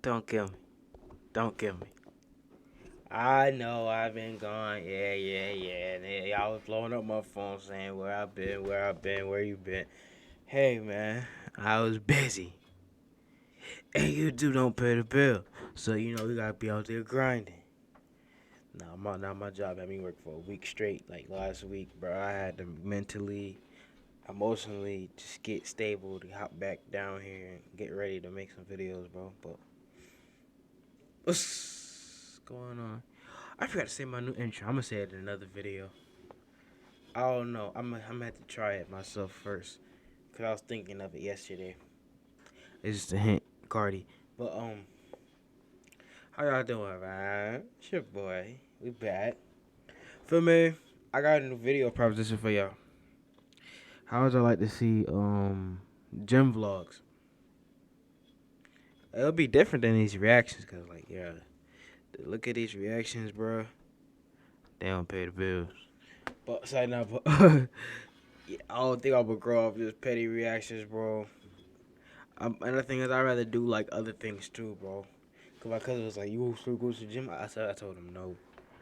Don't kill me. Don't kill me. I know I've been gone. Yeah. And y'all was blowing up my phone saying where I've been, where you been. Hey, man, I was busy. And you two don't pay the bill. So, we gotta be out there grinding. Now my job had me work for a week straight. Like last week, bro, I had to mentally, emotionally just get stable to hop back down here and get ready to make some videos, bro. But what's going on? I forgot to say my new intro. I'm gonna say it in another video. I don't know. I'm gonna have to try it myself first, cause I was thinking of it yesterday. It's just a hint, Cardi. But how y'all doing, man? It's your boy. We back. Feel me? I got a new video proposition for y'all. How would y'all like to see gym vlogs? It'll be different than these reactions, cause look at these reactions, bro. They don't pay the bills. But side note, yeah, I don't think I'm gonna grow up just petty reactions, bro. And the thing is, I'd rather do like other things too, bro. Cause my cousin was like, "You still go to the gym?" I told him no,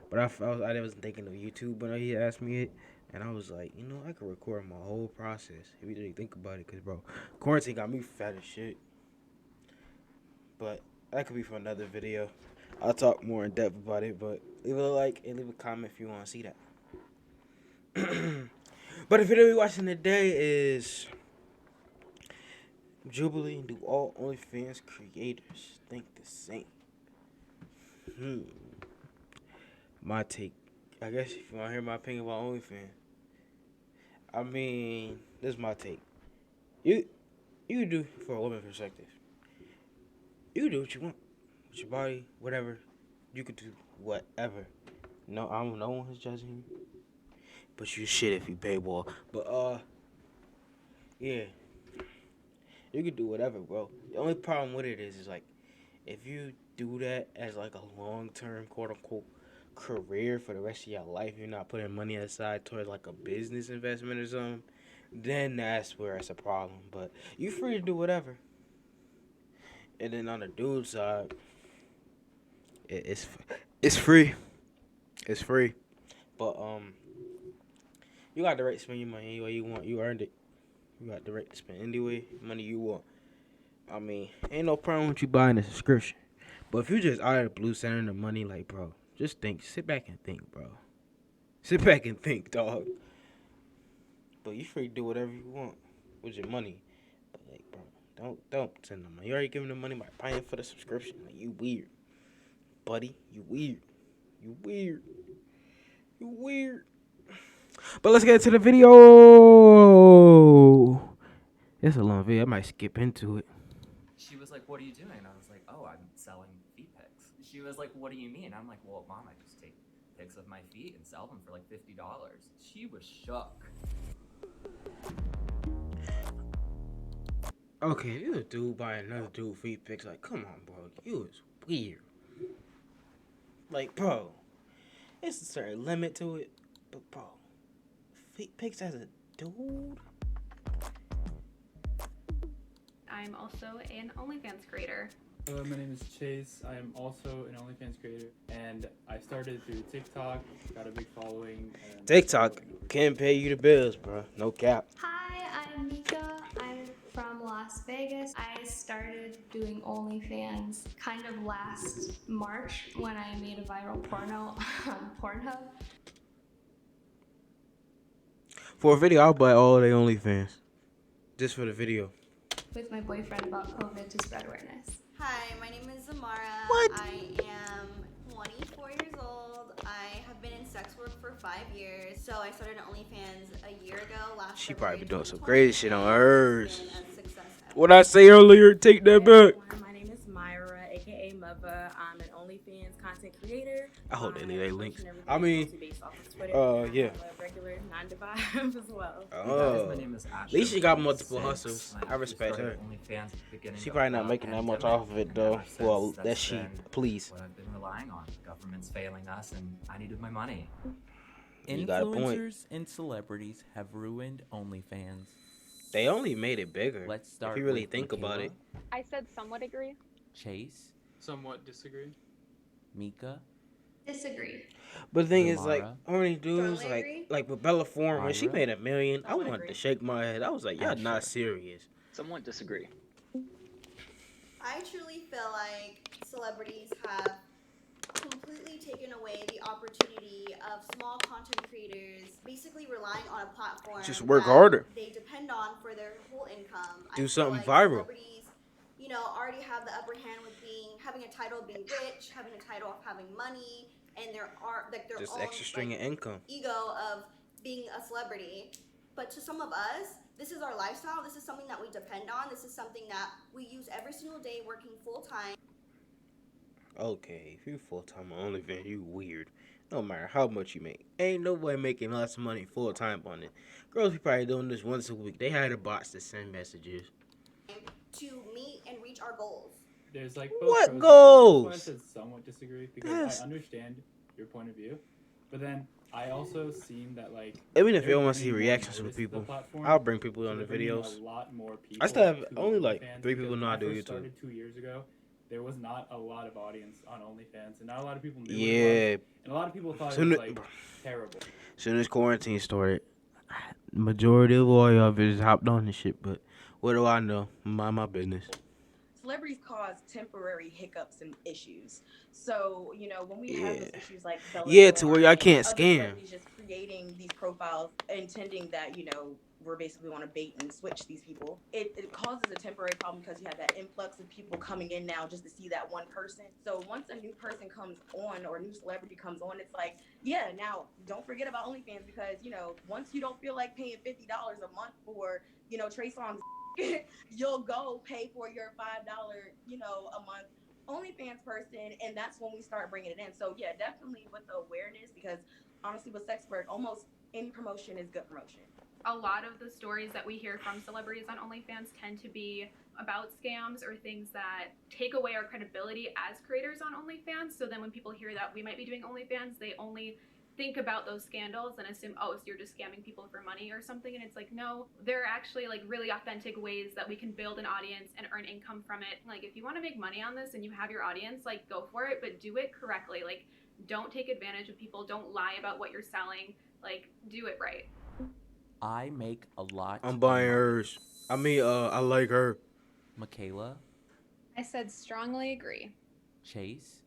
but I wasn't thinking of YouTube when he asked me it, and I was like, I could record my whole process if you really think about it, cause bro, quarantine got me fat as shit. But that could be for another video. I'll talk more in depth about it, but leave a like and leave a comment if you want to see that. But the video we're watching today is Jubilee. Do all OnlyFans creators think the same? My take. I guess if you want to hear my opinion about OnlyFans, I mean, this is my take. You do for a woman perspective. You can do what you want with your body, whatever. You could do whatever. No one is judging you. But you shit if you pay more. But yeah. You can do whatever, bro. The only problem with it is like, if you do that as like a long-term, quote-unquote, career for the rest of your life, you're not putting money aside towards like a business investment or something, then that's where it's a problem. But you free to do whatever. And then on the dude side, it's free. It's free. But you got the right to spend your money any way you want. You earned it. You got the right to spend any way money you want. I mean, ain't no problem with you buying a subscription. But if you just out of the blue sending the money, like, bro, just think. Sit back and think, bro. Sit back and think, dog. But you free to do whatever you want with your money. But, like, bro, don't send the money. You already giving the money by paying for the subscription. Like, you weird. Buddy, you weird. You weird. You weird. But let's get into the video. It's a long video. I might skip into it. She was like, "What are you doing?" And I was like, "Oh, I'm selling feet pics." She was like, "What do you mean?" I'm like, "Well, Mom, I just take pics of my feet and sell them for like $50." She was shook. Okay, you a dude buying another dude feet pics. Like, come on, bro. You is weird. Like, bro, it's a certain limit to it. But, bro, feet pics as a dude? I'm also an OnlyFans creator. My name is Chase. I am also an OnlyFans creator, and I started through TikTok, got a big following. And TikTok can't pay you the bills, bro. No cap. Hi, I'm Mika. I'm from Las Vegas. I started doing OnlyFans kind of last March when I made a viral porno on Pornhub. For a video, I'll buy all the OnlyFans. Just for the video. With my boyfriend about COVID to spread awareness. Hi, my name is Zamara. What? I am 24 years old. I have been in sex work for 5 years. So I started OnlyFans a year ago. She probably been doing some crazy shit on hers. What What I say earlier, take that back. My name is Myra, aka Mother. I'm an OnlyFans content creator. I hope they leave their links. I I mean, based off of Twitter. yeah. A regular 9 to 5 as well. Oh. My name is At least she got multiple hustles. I respect her. She probably not making that much off of it though. Well, that's she. Please. What I've been relying on. Government's failing us, and I needed my money. You got a point. Influencers and celebrities have ruined OnlyFans. They only made it bigger. Let's start. If you really with think about Michaela, it. I said somewhat agree. Chase, Somewhat disagree. Mika, Disagree. But the thing is, like, Zamara, only dudes, Strongly agree. like with Bella Forum, when she Ira, made $1 million, I Somewhat wanted to agree. shake my head. I was like, y'all not Asher. serious. Somewhat disagree. I truly feel like celebrities have completely taken away the opportunity of small content creators basically relying on a platform Just work that harder. they depend on for their whole income. Do I feel something like viral. celebrities, already have the upper hand with having a title of being rich, having a title of having money, and their Just own extra string of income. ego of being a celebrity. But to some of us, this is our lifestyle. This is something that we depend on. This is something that we use every single day working full time. Okay, if you full time on OnlyFans, you weird. No matter how much you make. Ain't nobody making lots of money full time on it. Girls be probably doing this once a week. They hire the bots to send messages. To meet and reach our goals. There's like What both pros and cons. goals? That's why I said somewhat disagree because Yes. I understand your point of view, but then I also seen that like Even if they're you want to see bringing more reactions from notice to the people, platform, I'll bring people so on the they're bringing videos. A lot more people. I still have to only like OnlyFans 3 people because know when I do first YouTube. started 2 years ago, there was not a lot of audience on OnlyFans, and not a lot of people knew what it Yeah. was, and a lot of people thought Soon it was as- like terrible. Soon as quarantine started, majority of all y'all just hopped on this shit. But what do I know? Mind my business. Celebrities cause temporary hiccups and issues. So, when we have those Yeah. issues like Bella Yeah, to Thorne where y'all and can't other scam. celebrities just creating these profiles, intending that, we're basically want to bait and switch these people. It causes a temporary problem because you have that influx of people coming in now just to see that one person. So once a new person comes on or a new celebrity comes on, it's like, yeah, now don't forget about OnlyFans because, once you don't feel like paying $50 a month for, Trey Songz, you'll go pay for your $5, a month OnlyFans person, and that's when we start bringing it in. So yeah, definitely with the awareness, because honestly, with sex work, almost any promotion is good promotion. A lot of the stories that we hear from celebrities on OnlyFans tend to be about scams or things that take away our credibility as creators on OnlyFans. So then when people hear that we might be doing OnlyFans, they only think about those scandals and assume, oh, so you're just scamming people for money or something. And it's like, no, there are actually like really authentic ways that we can build an audience and earn income from it. Like if you want to make money on this and you have your audience, like go for it, but do it correctly. Like don't take advantage of people. Don't lie about what you're selling. Like do it right. I make a lot. I'm of buying money. hers. I like her. Michaela, I said strongly agree. Chase,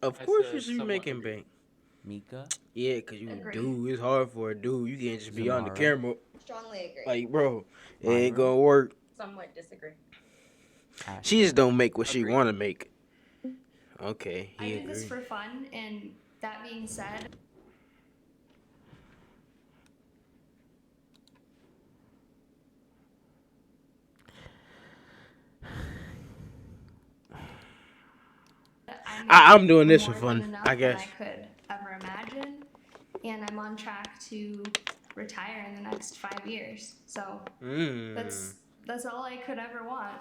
Of I course said you should be somewhat making agree. bank. Mika, Yeah, because you a Agree. dude. It's hard for a dude. You can't just be on the Zamara. camera. Strongly agree. Like, bro, it ain't Myra. gonna work. Somewhat disagree. Asher. She just don't make what she Agreed. want to make. Okay, I he do this agree. for fun, and that being said, I'm doing this for more fun, than enough I guess. than I could ever imagine, and I'm on track to retire in the next 5 years. So that's all I could ever want.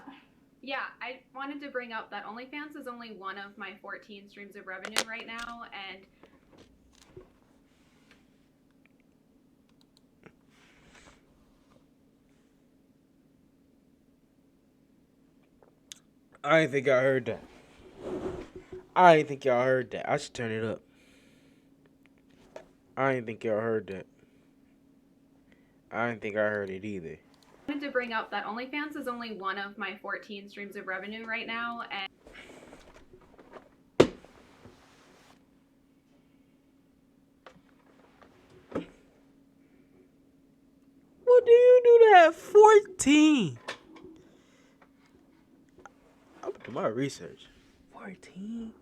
Yeah, I wanted to bring up that OnlyFans is only one of my 14 streams of revenue right now, and I didn't think y'all heard that. I didn't think y'all heard that. I should turn it up. I didn't think y'all heard that. I didn't think I heard it either. I wanted to bring up that OnlyFans is only one of my 14 streams of revenue right now, and What do you do to have 14? I'm gonna do my research. 14?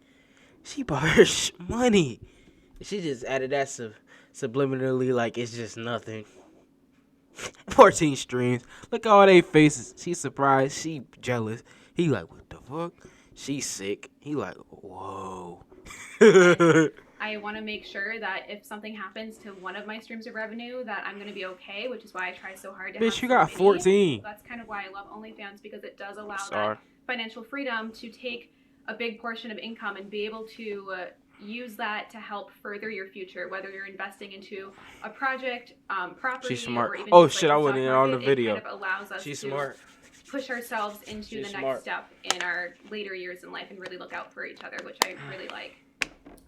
She bought her money. She just added that subliminally like it's just nothing. 14 streams. Look at all they faces. She surprised. She jealous. He like, what the fuck? She sick. He like, whoa. I want to make sure that if something happens to one of my streams of revenue, that I'm going to be okay, which is why I try so hard to Bitch, have you so got many. 14. That's kind of why I love OnlyFans, because it does allow Sorry. that financial freedom to take a big portion of income and be able to use that to help further your future, whether you're investing into a project, property, She's smart. or even Oh, just, shit, like, I the wasn't stock in on the market. video. It kind of allows us She's to smart. push ourselves into She's the next smart. step in our later years in life and really look out for each other, which I really like.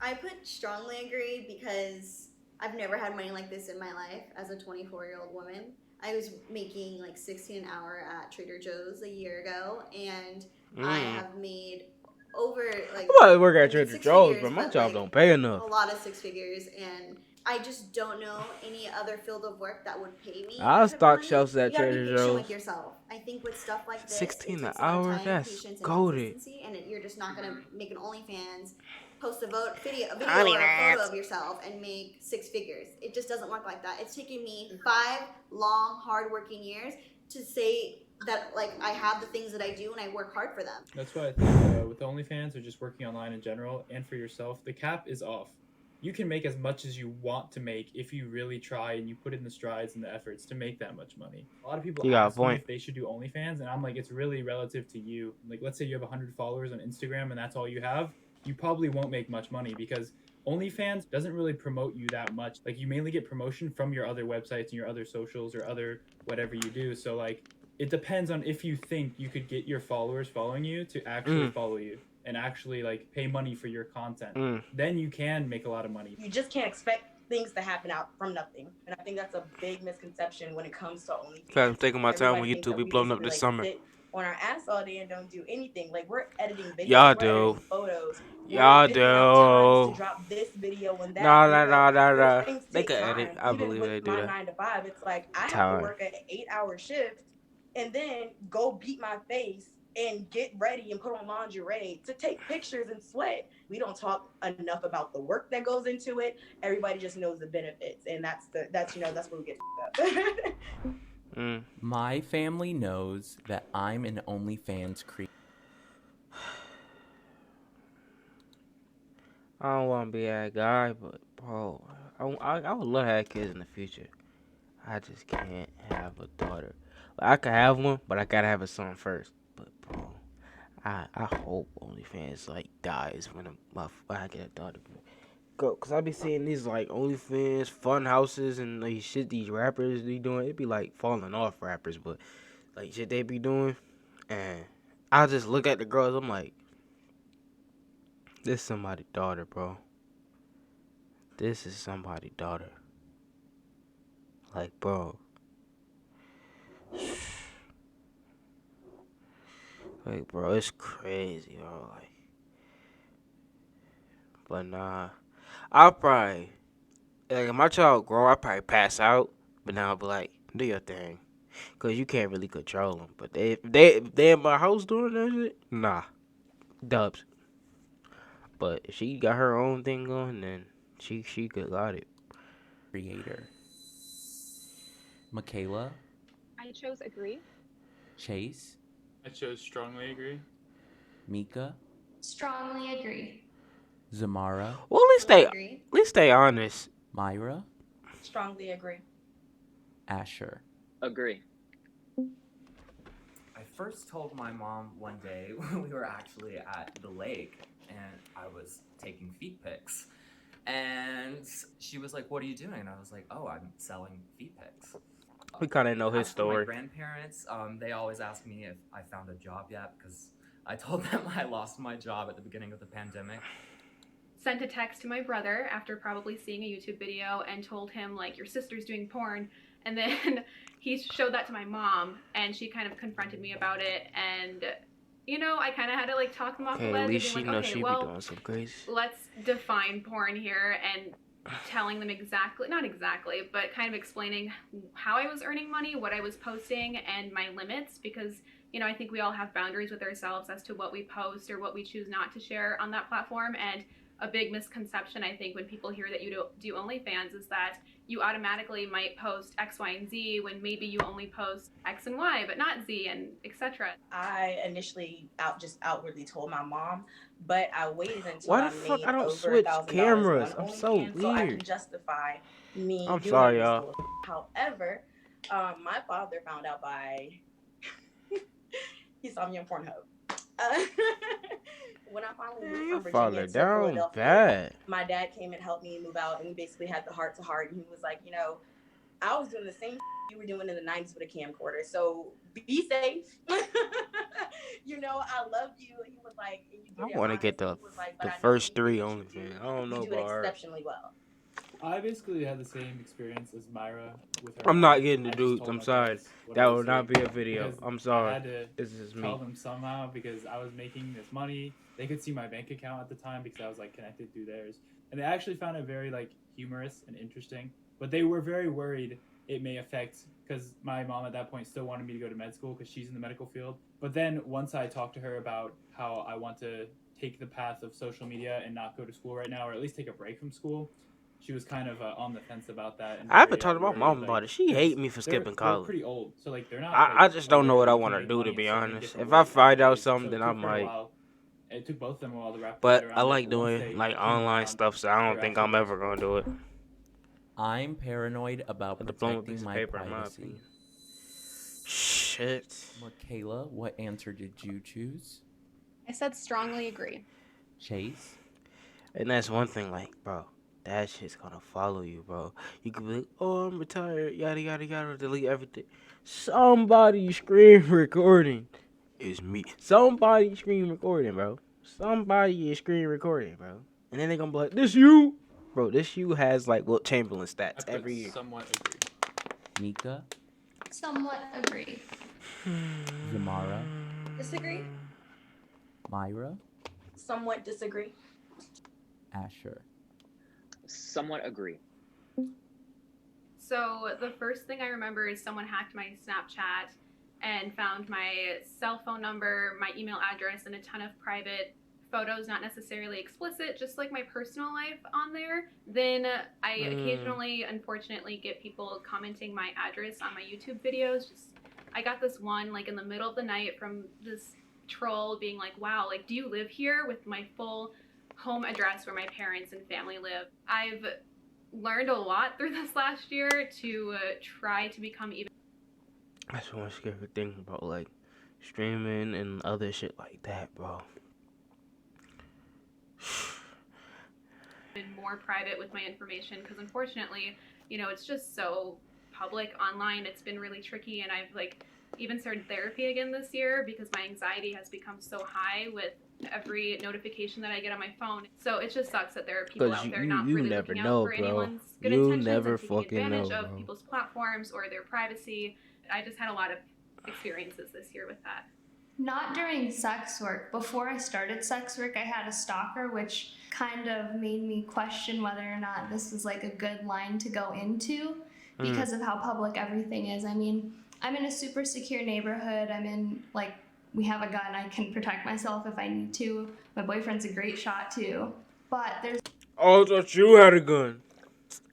I put strongly agree because I've never had money like this in my life as a 24-year-old woman. I was making like 16 an hour at Trader Joe's a year ago, and I have made over like I'm about to work at like, Trader six Joe's, figures, but my but, job like, don't pay enough. a lot of six figures, and I just don't know any other field of work that would pay me. I'll that type of stock money. shelves at You gotta be Trader patient Joe's. with yourself. I think with stuff like this, 16 it an takes a lot of hour? time, That's patience, and goated. consistency, and you're just not gonna make an OnlyFans, post a video or a OnlyFans. photo of yourself and make six figures. It just doesn't work like that. It's taken me 5 long, hard-working years to say that like I have the things that I do and I work hard for them. That's why I think with OnlyFans or just working online in general and for yourself, the cap is off. You can make as much as you want to make if you really try and you put in the strides and the efforts to make that much money. A lot of people You got a ask me point. if they should do OnlyFans, and I'm like, it's really relative to you. Like, let's say you have 100 followers on Instagram and that's all you have, you probably won't make much money because OnlyFans doesn't really promote you that much. Like, you mainly get promotion from your other websites and your other socials or other whatever you do. So, like, it depends on if you think you could get your followers following you to actually follow you and actually like pay money for your content. Then you can make a lot of money. You just can't expect things to happen out from nothing, and I think that's a big misconception when it comes to OnlyFans. I'm taking my time when Everybody thinks YouTube that be we blowing up basically, this like, summer. sit on our ass all day and don't do anything. Like, we're editing videos, Y'all we're editing do. photos, Y'all we're figuring out times to do. drop this video and that Nah. Those things They take can time. edit. I Even believe with they do my that. 9 to 5, it's like I have to Time. work an 8-hour shift and then go beat my face and get ready and put on lingerie to take pictures and sweat. We don't talk enough about the work that goes into it. Everybody just knows the benefits, and that's where we get up. My family knows that I'm an OnlyFans creator. I don't want to be that guy, but bro, I would love to have kids in the future. I just can't have a daughter. Like, I could have one, but I gotta have a son first. But bro, I hope OnlyFans like dies when I get a daughter. Cause I be seeing these like OnlyFans fun houses and like shit these rappers be doing. It be like falling off rappers, but like shit they be doing, and I just look at the girls. I'm like, this is somebody's daughter, bro. This is somebody's daughter. Like, bro. Like, bro, it's crazy, bro. Like, but nah, I'll probably, like, if my child grow, I'll probably pass out. But now I'll be like, do your thing, cause you can't really control them. But if they in my house doing that shit, nah, dubs. But if she got her own thing going, then she could got it. Creator. Michaela. I chose agree. Chase. I chose strongly agree. Mika. Strongly agree. Zamara. Well, at least stay honest. Myra. Strongly agree. Asher. Agree. I first told my mom one day when we were actually at the lake and I was taking feet pics. And she was like, "What are you doing?" And I was like, "Oh, I'm selling feet pics." We kind of know his As for my story. grandparents, they always ask me if I found a job yet because I told them I lost my job at the beginning of the pandemic. Sent a text to my brother after probably seeing a YouTube video and told him, like, your sister's doing porn. And then he showed that to my mom and she kind of confronted me about it. And, you know, I kind of had to, like, talk them off the Okay, ledge. at least and she be like, knows okay, she well, be doing some crazy. let's define porn here and telling them exactly, not exactly, but kind of explaining how I was earning money, what I was posting, and my limits, because, you know, I think we all have boundaries with ourselves as to what we post or what we choose not to share on that platform. And a big misconception, I think, when people hear that you do OnlyFans is that you automatically might post X, Y, and Z when maybe you only post X and Y, but not Z, and etc. I initially outwardly told my mom, but I waited until Why I the fuck made I don't over switch $1,000 cameras? on I'm so OnlyFans so I can weird. justify me I'm doing sorry, this y'all. bullshit. However, my father found out by he saw me on Pornhub. When I finally moved Your from father Virginia to down Philadelphia, bad. my dad came and helped me move out, and we basically had the heart to heart, and he was like, you know, I was doing the same you were doing in the 90s with a camcorder. So be safe. You know, I love you. He was like, and you I did it want to honestly. get the He was like, but the I know first anything 3 that you do, OnlyFans. I don't know you do it about her. exceptionally well. I basically had the same experience as Myra with her I'm mom. not getting the I just dudes. told I'm my sorry. parents what That I will was not doing be a video. because I'm I sorry. had to This is me. tell them somehow because I was making this money. They could see my bank account at the time because I was like connected through theirs, and they actually found it very like humorous and interesting. But they were very worried it may affect because my mom at that point still wanted me to go to med school because she's in the medical field. But then once I talked to her about how I want to take the path of social media and not go to school right now, or at least take a break from school, she was kind of on the fence about that. And I haven't very, talked to my worried, mom like, about it. She 'cause hate me for they're skipping college. pretty old, so like they're not. I Like, just don't know aware what I that you want can to make do, to money be in so many honest. different If I ways find out nowadays. So something, it I took her a might. while. It took both of them a while to wrap their But head I around like it. But once doing they like came online around, stuff, so I they don't were think actually I'm ever gonna do it. I'm paranoid about A diploma protecting piece of my paper, in my privacy. opinion. Shit. Michaela, what answer did you choose? I said strongly agree. Chase? And that's one thing, like, bro, that shit's gonna follow you, bro. You could be like, oh, I'm retired, yada, yada, yada, delete everything. Somebody screen recording is me. Somebody screen recording, bro. Somebody is screen recording, bro. And then they gonna be like, this you? Bro, this you has, like, Wilt Chamberlain I stats put every year. somewhat agree. Mika? Somewhat agree. Zamara? Disagree? Myra? Somewhat disagree. Asher? Somewhat agree. So the first thing I remember is someone hacked my Snapchat and found my cell phone number, my email address, and a ton of private photos, not necessarily explicit, just like my personal life on there. Then I occasionally, unfortunately, get people commenting my address on my YouTube videos. I got this one like in the middle of the night from this troll being like, wow, like, do you live here, with my full home address where my parents and family live. I've learned a lot through this last year to try to become even That's one scary thing about, like, streaming and other shit like that, bro. more private with my information, because unfortunately, you know, it's just so public online. It's been really tricky, and I've like even started therapy again this year because my anxiety has become so high with every notification that I get on my phone. So it just sucks that there are people 'Cause out there you not really never looking know, out for bro. anyone's good You intentions never and taking fucking advantage know, of bro. people's platforms or their privacy. I just had a lot of experiences this year with that. Not during sex work. Before I started sex work, I had a stalker, which kind of made me question whether or not this was like a good line to go into because of how public everything is. I mean, I'm in a super secure neighborhood. I'm in, like, we have a gun. I can protect myself if I need to. My boyfriend's a great shot too. But there's Oh, I thought you had a gun.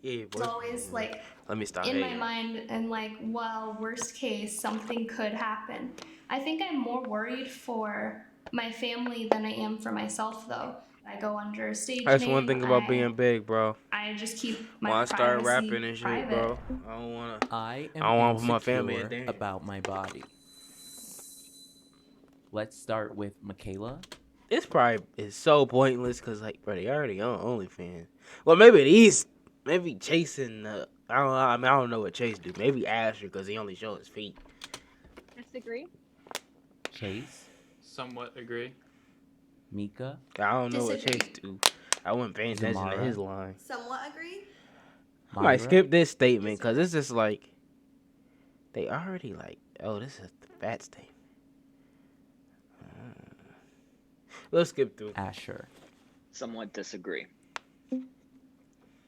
Yeah, boy. always like Let me stop in my hating. mind and like, well, worst case, something could happen. I think I'm more worried for my family than I am for myself, though. I go under a stage That's name. one thing about being big, bro. I just keep my When I start privacy rapping and shit, private. bro, I don't wanna. I am I don't wanna put my family in insecure danger. about my body. Let's start with Michaela. This probably is so pointless because, like, bro, they already on OnlyFans. Well, maybe chasing. I don't know. I mean, I don't know what Chase do. Maybe Asher because he only show his feet. Disagree. Chase. Somewhat agree. Mika. I don't know Disagree. what Chase do. I wasn't paying attention to Zamara. his line. Somewhat agree. I might Myra. skip this statement because it's just like they already like. Oh, this is the fat statement. Let's skip through. Asher. Somewhat disagree.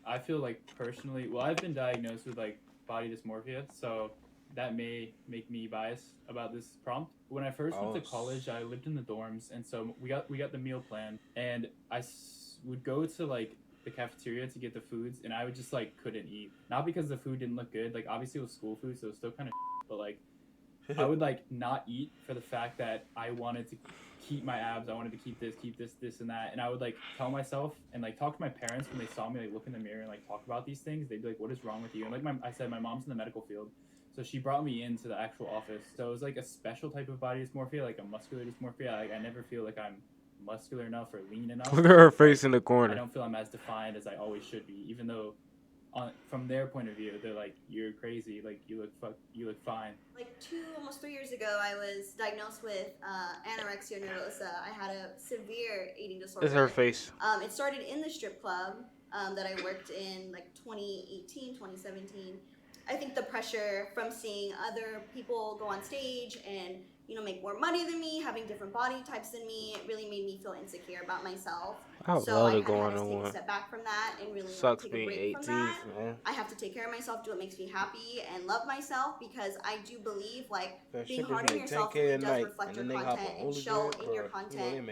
I feel like personally, well, I've been diagnosed with like body dysmorphia, so that may make me biased about this prompt. When I first went to college, I lived in the dorms, and so we got the meal plan, and would go to like the cafeteria to get the foods, and I would just like couldn't eat. Not because the food didn't look good, like obviously it was school food, so it was still kind of, but like I would like not eat for the fact that I wanted to keep my abs. I wanted to keep this, and that. And I would like tell myself and like talk to my parents when they saw me like look in the mirror and like talk about these things. They'd be like, "What is wrong with you?" And like I said, my mom's in the medical field, so she brought me into the actual office. So it was like a special type of body dysmorphia, like a muscular dysmorphia. I never feel like I'm muscular enough or lean enough. Look at her face in the I corner. don't feel I'm as defined as I always should be, even though from their point of view, they're like, you're crazy. Like you look fine. Like almost 3 years ago, I was diagnosed with anorexia nervosa. I had a severe eating disorder. It's her face. It started in the strip club that I worked in like 2018, 2017. I think the pressure from seeing other people go on stage and make more money than me, having different body types than me, it really made me feel insecure about myself. I would So love I to kind go of on had to take one. a step back from that and really Sucks take a being break from 18th, that. man. I have to take care of myself, do what makes me happy, and love myself, because I do believe like being hard on yourself really does reflect your content and show in your content,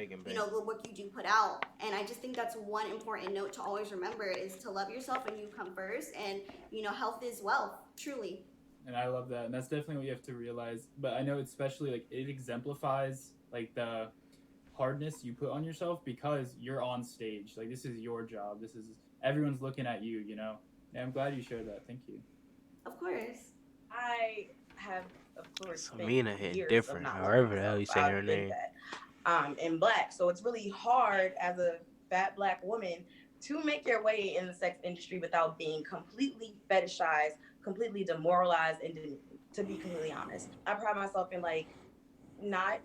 what you do put out. And I just think that's one important note to always remember, is to love yourself and you come first. And health is wealth, truly. And I love that, and that's definitely what you have to realize. But I know especially like it exemplifies like the hardness you put on yourself because you're on stage. Like this is your job. This is everyone's looking at you. And I'm glad you shared that. Thank you. Of course. I have, of course, Samina hit years different, of not however loving the hell you say myself. her I've been name. that, in Black, so it's really hard as a fat Black woman to make your way in the sex industry without being completely fetishized, completely demoralized, and to be completely honest, I pride myself in like not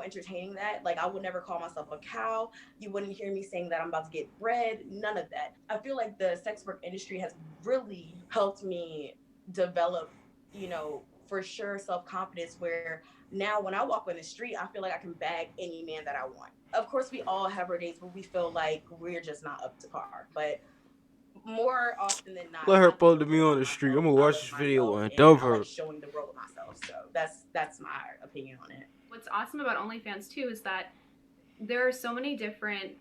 entertaining that. Like I would never call myself a cow. You wouldn't hear me saying that I'm about to get bread, none of that. I feel like the sex work industry has really helped me develop, for sure, self-confidence, where now when I walk on the street, I feel like I can bag any man that I want. Of course, we all have our days where we feel like we're just not up to par, but more often than not, Let her pull to me on the street. I'm gonna watch this video and I dove her. like showing the world myself. So that's my opinion on it. What's awesome about OnlyFans too is that there are so many different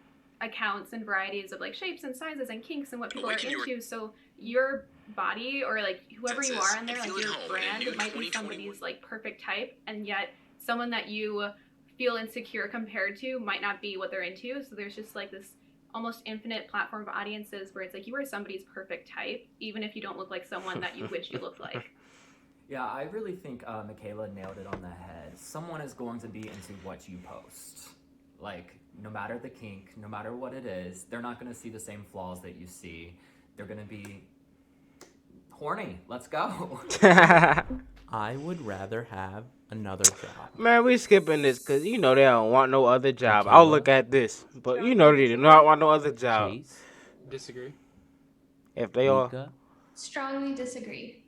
accounts and varieties of like shapes and sizes and kinks and what people are into. So your body, or like whoever you are on there, like your brand, it might be somebody's like perfect type, and yet someone that you feel insecure compared to might not be what they're into. So there's just like this almost infinite platform of audiences where it's like you are somebody's perfect type, even if you don't look like someone that you wish you looked like. Yeah, I really think Michaela nailed it on the head. Someone is going to be into what you post. Like, no matter the kink, no matter what it is, they're not going to see the same flaws that you see. They're going to be horny. Let's go. I would rather have another job. Man, we skipping this because they don't want no other job. Michaela? I'll look at this, but they do not want no other job. Chase, Disagree. If they all, Mika, Strongly disagree.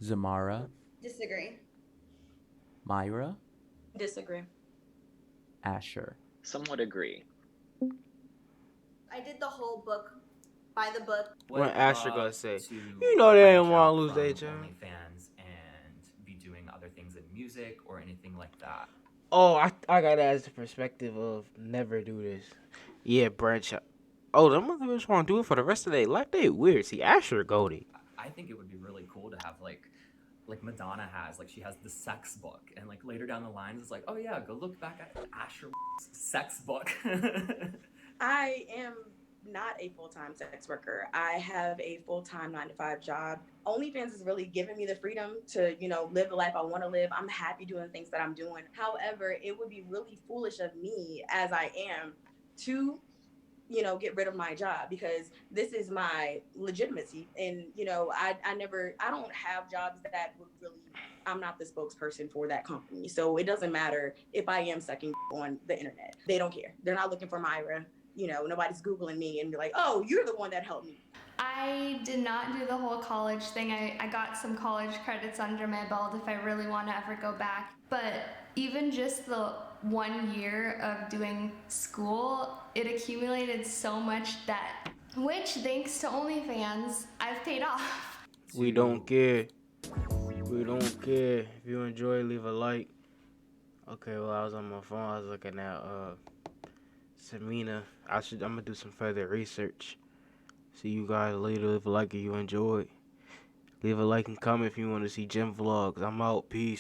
Zamara, Disagree. Myra, Disagree. Asher. Somewhat agree. I did the whole book, by the book. What Asher gonna say? To They didn't branch want to out lose their from job. OnlyFans and be doing other things in music or anything like that. Oh, I got it as the perspective of never do this. Yeah, branch out. Oh, them motherfuckers want to do it for the rest of their life. They weird. See, Asher goated. I think it would be really cool to have like Madonna has, like she has the sex book, and like later down the lines it's like, oh yeah, go look back at Asher sex book. I am not a full-time sex worker. I have a full-time 9-to-5 job. OnlyFans is really giving me the freedom to, live the life I want to live. I'm happy doing the things that I'm doing. However, it would be really foolish of me, as I am, to get rid of my job, because this is my legitimacy. And, I don't have jobs that would really, I'm not the spokesperson for that company. So it doesn't matter if I am sucking on the internet. They don't care. They're not looking for Myra. Nobody's Googling me and be like, oh, you're the one that helped me. I did not do the whole college thing. I got some college credits under my belt if I really want to ever go back. But even just the 1 year of doing school, it accumulated so much debt, which thanks to OnlyFans, I've paid off. We don't care. We don't care. If you enjoy, leave a like. Okay, well, I was on my phone. I was looking at Samina. I'm gonna do some further research. See you guys later. Leave a like if you enjoyed. Leave a like and comment if you want to see gym vlogs. I'm out. Peace.